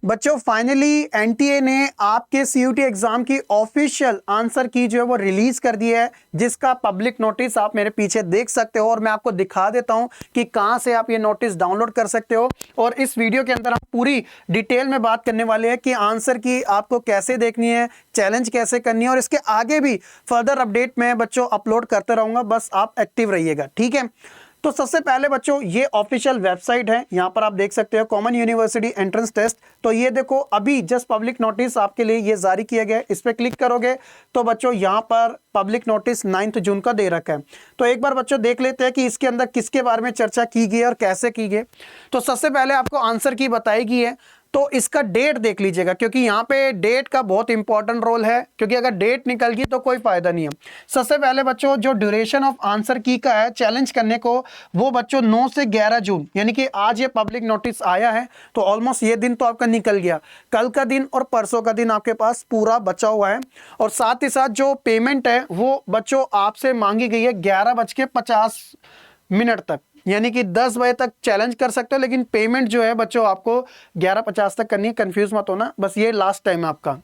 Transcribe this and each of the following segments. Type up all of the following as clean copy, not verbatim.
बच्चों finally NTA ने आपके सीयूटी एग्जाम की ऑफिशियल आंसर की जो है वो रिलीज कर दी है, जिसका पब्लिक नोटिस आप मेरे पीछे देख सकते हो और मैं आपको दिखा देता हूं कि कहां से आप ये नोटिस डाउनलोड कर सकते हो। और इस वीडियो के अंदर हम पूरी डिटेल में बात करने वाले हैं कि आंसर की आपको कैसे देखनी है, चैलेंज कैसे करनी है, और इसके आगे भी फर्दर अपडेट मैं बच्चों अपलोड करते रहूंगा, बस आप एक्टिव रहिएगा, ठीक है। तो सबसे पहले बच्चों ये ऑफिशियल वेबसाइट है, यहां पर आप देख सकते हो कॉमन यूनिवर्सिटी एंट्रेंस टेस्ट। तो ये देखो अभी जस्ट पब्लिक नोटिस आपके लिए ये जारी किया गया है, इस पर क्लिक करोगे तो बच्चों यहां पर पब्लिक नोटिस 9 जून का दे रखा है। तो एक बार बच्चों देख लेते हैं कि इसके अंदर किसके बारे में चर्चा की गई है और कैसे की गई। तो सबसे पहले आपको आंसर की बताई गई है, तो इसका डेट देख लीजिएगा क्योंकि यहाँ पे डेट का बहुत इंपॉर्टेंट रोल है, क्योंकि अगर डेट निकल गई तो कोई फायदा नहीं है। सबसे पहले बच्चों जो ड्यूरेशन ऑफ आंसर की का है चैलेंज करने को, वो बच्चों 9 से 11 जून यानी कि आज ये पब्लिक नोटिस आया है, तो ऑलमोस्ट ये दिन तो आपका निकल गया। कल का दिन और परसों का दिन आपके पास पूरा बचा हुआ है। और साथ ही साथ जो पेमेंट है वो बच्चों आपसे मांगी गई है 11:50 तक, यानी कि 10 बजे तक चैलेंज कर सकते हो, लेकिन पेमेंट जो है बच्चों आपको 11:50 तक करनी है। कंफ्यूज मत होना, बस ये लास्ट टाइम है आपका।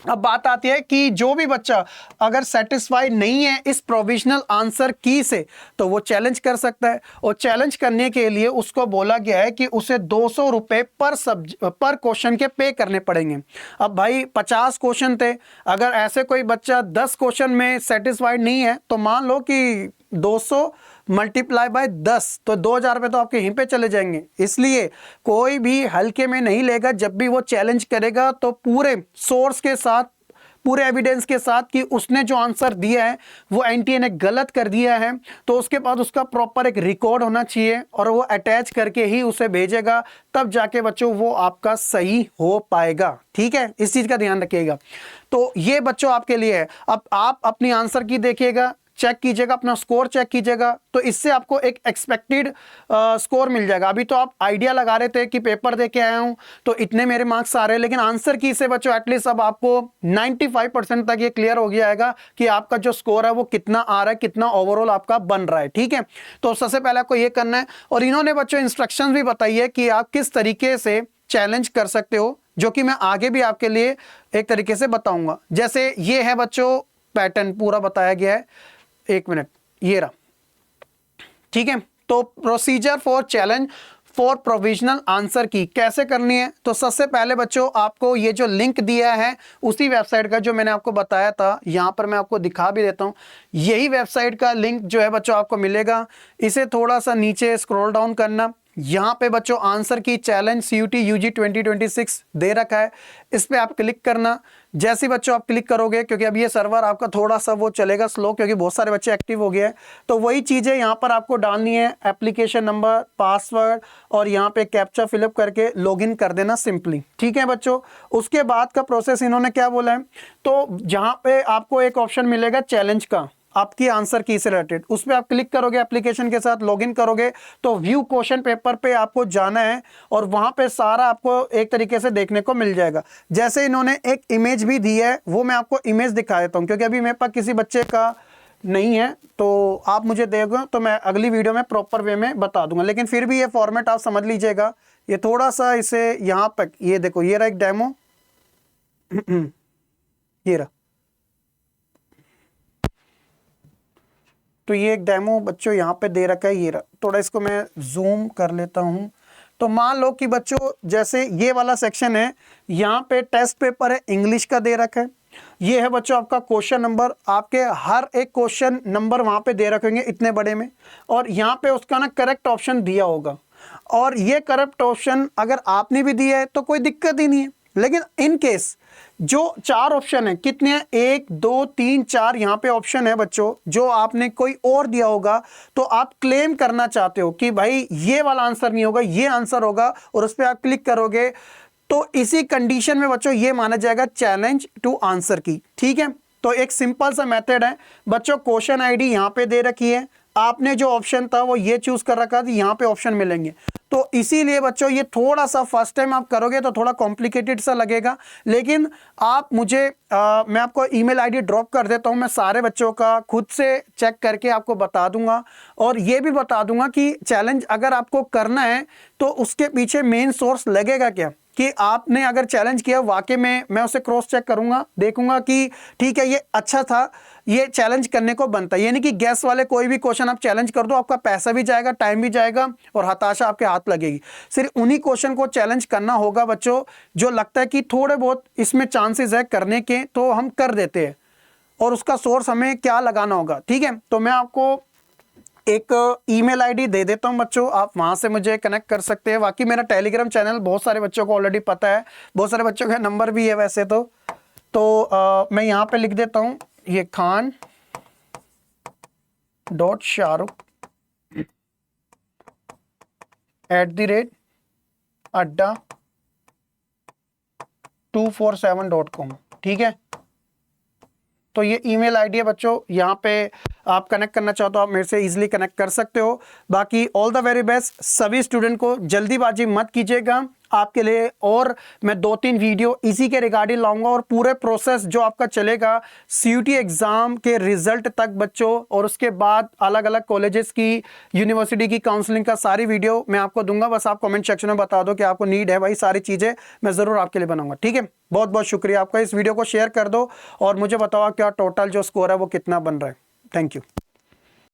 अब बात आती है कि जो भी बच्चा अगर सेटिस्फाई नहीं है इस प्रोविजनल आंसर की से, तो वो चैलेंज कर सकता है। और चैलेंज करने के लिए उसको बोला गया है कि उसे 200 रुपए पर क्वेश्चन के पे करने पड़ेंगे। अब भाई 50 क्वेश्चन थे, अगर ऐसे कोई बच्चा 10 क्वेश्चन में सेटिस्फाइड नहीं है तो मान लो कि 200 मल्टीप्लाई बाय 10, तो 2000 रुपये तो आपके यहीं पे चले जाएंगे। इसलिए कोई भी हल्के में नहीं लेगा, जब भी वो चैलेंज करेगा तो पूरे सोर्स के साथ, पूरे एविडेंस के साथ कि उसने जो आंसर दिया है वो एनटीए ने गलत कर दिया है, तो उसके बाद उसका प्रॉपर एक रिकॉर्ड होना चाहिए और वो अटैच करके ही उसे भेजेगा, तब जाके बच्चों वो आपका सही हो पाएगा, ठीक है। इस चीज का ध्यान रखिएगा। तो ये बच्चों आपके लिए है। अब आप अपनी आंसर की देखिएगा, चेक कीजिएगा, अपना स्कोर चेक कीजिएगा, तो इससे आपको एक एक्सपेक्टेड स्कोर मिल जाएगा। अभी तो आप आइडिया लगा रहे थे कि पेपर दे के आया हूं तो इतने मेरे मार्क्स आ रहे हैं, लेकिन आंसर की से बच्चों एटलीस्ट अब आपको 95% तक ये क्लियर हो गया है कि आपका जो स्कोर है वो कितना आ रहा है, कितना ओवरऑल आपका बन रहा है, ठीक है। तो सबसे पहले आपको ये करना है, और इन्होंने बच्चों इंस्ट्रक्शन भी बताई है कि आप किस तरीके से चैलेंज कर सकते हो, जो कि मैं आगे भी आपके लिए एक तरीके से बताऊंगा। जैसे ये है बच्चों पैटर्न पूरा बताया गया है, एक मिनट, ये रहा, ठीक है। तो procedure for challenge for provisional answer की कैसे करनी है, तो सबसे पहले बच्चों आपको ये जो लिंक दिया है उसी वेबसाइट का जो मैंने आपको बताया था, यहां पर मैं आपको दिखा भी देता हूं। यही वेबसाइट का लिंक जो है बच्चों आपको मिलेगा, इसे थोड़ा सा नीचे स्क्रॉल डाउन करना, यहां पे बच्चों आंसर की चैलेंज सीयूटी यूजी 2026 दे रखा है, इस पे आप क्लिक करना। जैसे ही बच्चों आप क्लिक करोगे, क्योंकि अब ये सर्वर आपका थोड़ा सा वो चलेगा स्लो, क्योंकि बहुत सारे बच्चे एक्टिव हो गए हैं, तो वही चीज़ें यहाँ पर आपको डालनी है, एप्लीकेशन नंबर, पासवर्ड और यहाँ पे कैप्चा फिलअप करके लॉगिन कर देना सिंपली, ठीक है बच्चों। उसके बाद का प्रोसेस इन्होंने क्या बोला है, तो जहाँ पे आपको एक ऑप्शन मिलेगा चैलेंज का, आपकी आंसर की से रिलेटेड, उस पर आप क्लिक करोगे, एप्लीकेशन के साथ लॉगिन करोगे, तो व्यू क्वेश्चन पेपर पे आपको जाना है और वहां पे सारा आपको एक तरीके से देखने को मिल जाएगा। जैसे इन्होंने एक इमेज भी दी है, वो मैं आपको इमेज दिखा देता हूं, क्योंकि अभी मेरे पास किसी बच्चे का नहीं है, तो आप मुझे देगा तो मैं अगली वीडियो में प्रॉपर वे में बता दूंगा, लेकिन फिर भी ये फॉर्मेट आप समझ लीजिएगा। ये थोड़ा सा इसे यहाँ पर, ये देखो, ये रहा एक डेमो, ये रहा, तो ये एक डेमो बच्चों यहाँ पे दे रखा है, ये रहा। थोड़ा इसको मैं जूम कर लेता हूँ। तो मान लो कि बच्चों जैसे ये वाला सेक्शन है, यहाँ पे टेस्ट पेपर है, इंग्लिश का दे रखा है। ये है बच्चों आपका क्वेश्चन नंबर, आपके हर एक क्वेश्चन नंबर वहाँ पे दे रखेंगे इतने बड़े में, और यहाँ पे उसका ना करेक्ट ऑप्शन दिया होगा। और ये करेक्ट ऑप्शन अगर आपने भी दिया है तो कोई दिक्कत ही नहीं है, लेकिन इन केस जो 4 ऑप्शन है, कितने हैं, 1 2 3 4 यहाँ पे ऑप्शन है बच्चों, जो आपने कोई और दिया होगा तो आप क्लेम करना चाहते हो कि भाई ये वाला आंसर नहीं होगा, ये आंसर होगा, और उस पर आप क्लिक करोगे, तो इसी कंडीशन में बच्चों ये माना जाएगा चैलेंज टू आंसर की, ठीक है। तो एक सिंपल सा मेथड है बच्चों, क्वेश्चन आईडी यहाँ पे दे रखी है, आपने जो ऑप्शन था वो ये चूज कर रखा था, यहाँ पे ऑप्शन मिलेंगे। तो इसीलिए बच्चों ये थोड़ा सा फर्स्ट टाइम आप करोगे तो थोड़ा कॉम्प्लिकेटेड सा लगेगा, लेकिन आप मुझे मैं आपको ईमेल आईडी ड्रॉप कर देता हूँ, मैं सारे बच्चों का खुद से चेक करके आपको बता दूंगा, और ये भी बता दूंगा कि चैलेंज अगर आपको करना है तो उसके पीछे मेन सोर्स लगेगा क्या, कि आपने अगर चैलेंज किया वाकई में, मैं उसे क्रॉस चेक करूंगा, देखूंगा कि ठीक है ये अच्छा था, ये चैलेंज करने को बनता है। यानी कि गैस वाले कोई भी क्वेश्चन आप चैलेंज कर दो, आपका पैसा भी जाएगा, टाइम भी जाएगा और हताशा आपके हाथ लगेगी। सिर्फ उन्हीं क्वेश्चन को चैलेंज करना होगा बच्चों जो लगता है कि थोड़े बहुत इसमें चांसेस है करने के, तो हम कर देते हैं, और उसका सोर्स हमें क्या लगाना होगा। ठीक है, तो मैं आपको एक ईमेल आईडी दे देता हूं बच्चों, आप वहां से मुझे कनेक्ट कर सकते हैं। बाकी मेरा टेलीग्राम चैनल बहुत सारे बच्चों को ऑलरेडी पता है, बहुत सारे बच्चों का नंबर भी है वैसे तो मैं यहां पे लिख देता हूं, ये khan.shahrukh@247.com। ठीक है, तो ये ईमेल आईडी है बच्चों, यहाँ पे आप कनेक्ट करना चाहो तो आप मेरे से इजीली कनेक्ट कर सकते हो। बाकी ऑल द वेरी बेस्ट सभी स्टूडेंट को, जल्दीबाजी मत कीजिएगा आपके लिए, और मैं 2-3 वीडियो इसी के रिगार्डिंग लाऊंगा, और पूरे प्रोसेस जो आपका चलेगा CUET एग्जाम के रिजल्ट तक बच्चों, और उसके बाद अलग अलग कॉलेजेस की, यूनिवर्सिटी की काउंसलिंग का सारी वीडियो मैं आपको दूंगा। बस आप कमेंट सेक्शन में बता दो कि आपको नीड है भाई, सारी चीजें मैं जरूर आपके लिए बनाऊंगा। ठीक है, बहुत बहुत शुक्रिया आपका। इस वीडियो को शेयर कर दो और मुझे बताओ क्या टोटल जो स्कोर है वो कितना बन रहा है। Thank you.